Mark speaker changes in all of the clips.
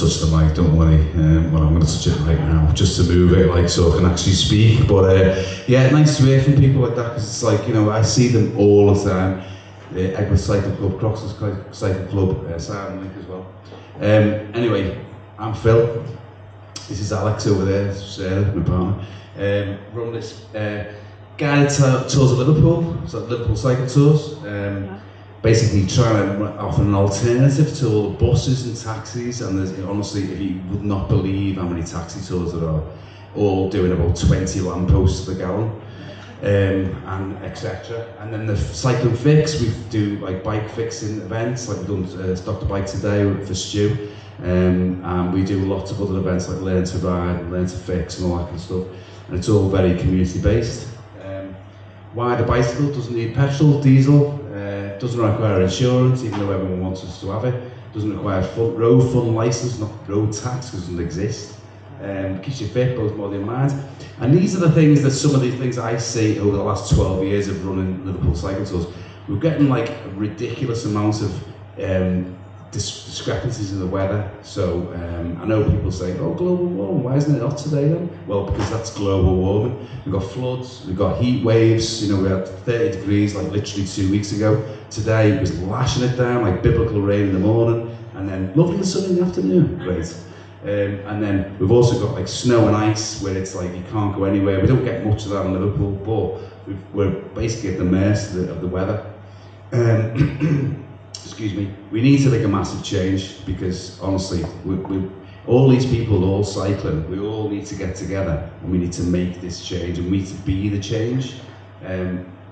Speaker 1: touch the mic, don't worry. Well, I'm going to touch it right now, just to move it, like, so I can actually speak. But yeah, nice to hear from people like that, because it's like, you know, I see them all the time. Egworth Cycle Club, Croxley's Cycle Club, Simon Link as well. Anyway, I'm Phil. This is Alex over there, Sarah, my partner. Run this guided tours of Liverpool, so Liverpool Cycle Tours. Basically trying to offer an alternative to all the buses and taxis, and there's, honestly, if you would not believe how many taxi tours there are, all doing about 20 lampposts to the gallon, and etc. And then the cycling fix, we do like bike fixing events, like we've done Stop the Bike today for Stu, and we do lots of other events like Learn to Ride, Learn to Fix and all that kind of stuff, and it's all very community based. Why the bicycle doesn't need petrol, diesel, doesn't require insurance, even though everyone wants us to have it. Doesn't require road fund license, not road tax, because it doesn't exist. Keeps you fit, both body and mind. And these are the things that some of these things I see over the last 12 years of running Liverpool Cycle Tours. We're getting like a ridiculous amount of discrepancies in the weather. So I know people say, oh, global warming, why isn't it hot today then? Well, because that's global warming. We've got floods, we've got heat waves, you know, we had 30 degrees like literally 2 weeks ago. Today it was lashing it down, like biblical rain in the morning, and then lovely and sunny in the afternoon, great. And then we've also got like snow and ice, where it's like you can't go anywhere. We don't get much of that in Liverpool, but we're basically at the mercy of the weather. Excuse me, we need to make a massive change, because honestly, all these people all cycling, we all need to get together and we need to make this change, and we need to be the change.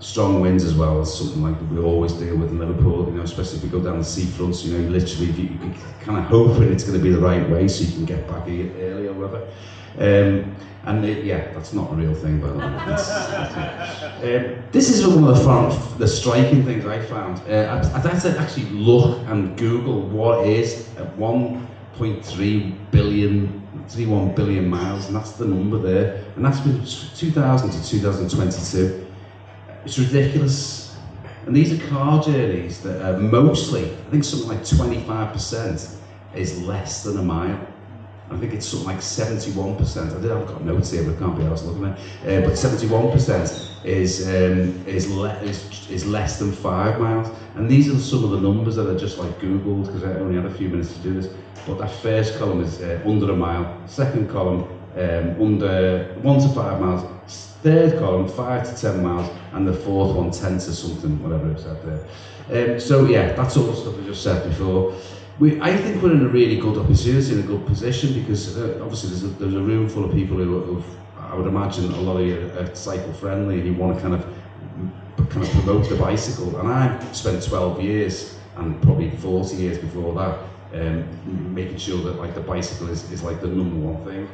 Speaker 1: Strong winds as well is something like that we always deal with in Liverpool, you know, especially if we go down the seafronts, you know, literally you can kind of hoping it's going to be the right way so you can get back early or whatever. Yeah, that's not a real thing, by the way. This is one of the striking things I found. I'd had to actually look and Google what is 1.3 billion, 31 billion miles, and that's the number there. And that's been 2000 to 2022. It's ridiculous. And these are car journeys that are mostly, I think something like 25% is less than a mile. I think it's something like 71%. I've got notes here, but I can't be arsed looking at it. But 71% is less than 5 miles. And these are some of the numbers that I just like Googled, because I only had a few minutes to do this. But that first column is under a mile. Second column, under 1 to 5 miles. Third column, 5 to 10 miles. And the fourth one, 10 to something, whatever it said there. So yeah, that's all the stuff I just said before. I think we're in a really good opportunity, in a good position, because obviously there's a room full of people who I would imagine a lot of you are cycle friendly, and you want to kind of promote the bicycle. And I spent 12 years and probably 40 years before that making sure that like the bicycle is like the #1 thing.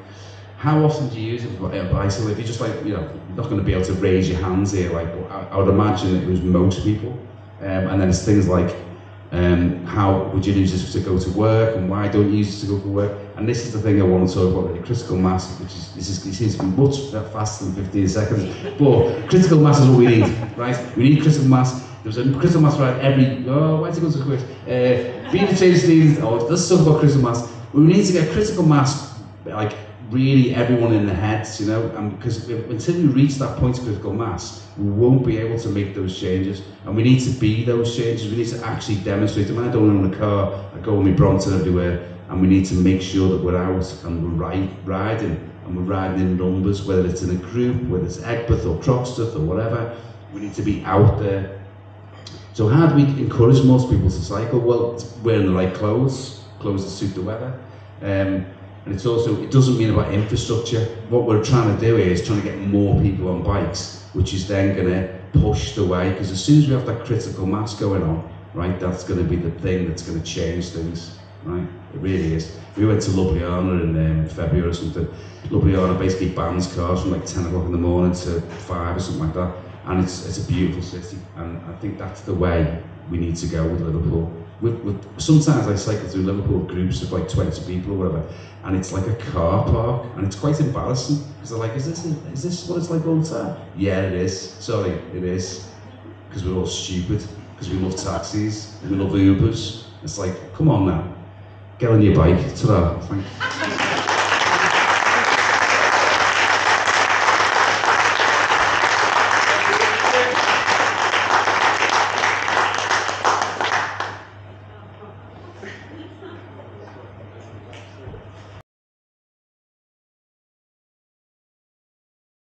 Speaker 1: How often do you use a bicycle? If you just like, you know, not going to be able to raise your hands here, like I would imagine it was most people. And then it's things like, how would you use this to go to work, and why don't you use this to go to work? And this is the thing I want to talk about, really, critical mass, which is it seems to be much faster than 15 seconds. But critical mass is what we need, right? We need critical mass. There's a critical mass right why did it go so quick? Being a change needs, let's talk about critical mass. We need to get critical mass, like really everyone in the heads, you know, and because until we reach that point of critical mass, we won't be able to make those changes, and we need to be those changes. We need to actually demonstrate them. I don't own a car, I go with my Brompton everywhere, and we need to make sure that we're out and we're riding, and we're riding in numbers, whether it's in a group, whether it's Egworth or Croxley or whatever. We need to be out there. So how do we encourage most people to cycle? Well, it's wearing the right clothes that suit the weather. And it's also, it doesn't mean about infrastructure. What we're trying to do is trying to get more people on bikes, which is then going to push the way, because as soon as we have that critical mass going on, right, that's going to be the thing that's going to change things, right? It really is. We went to Ljubljana in February or something. Ljubljana basically bans cars from like 10 o'clock in the morning to 5 or something like that. And it's a beautiful city, and I think that's the way we need to go with Liverpool. Sometimes I cycle through Liverpool with groups of like 20 people or whatever, and it's like a car park, and it's quite embarrassing, because they're like, is this what it's like all the time? Yeah, it is. Sorry, it is. Because we're all stupid, because we love taxis, we love Ubers. It's like, come on now. Get on your bike. Ta-da. Thanks.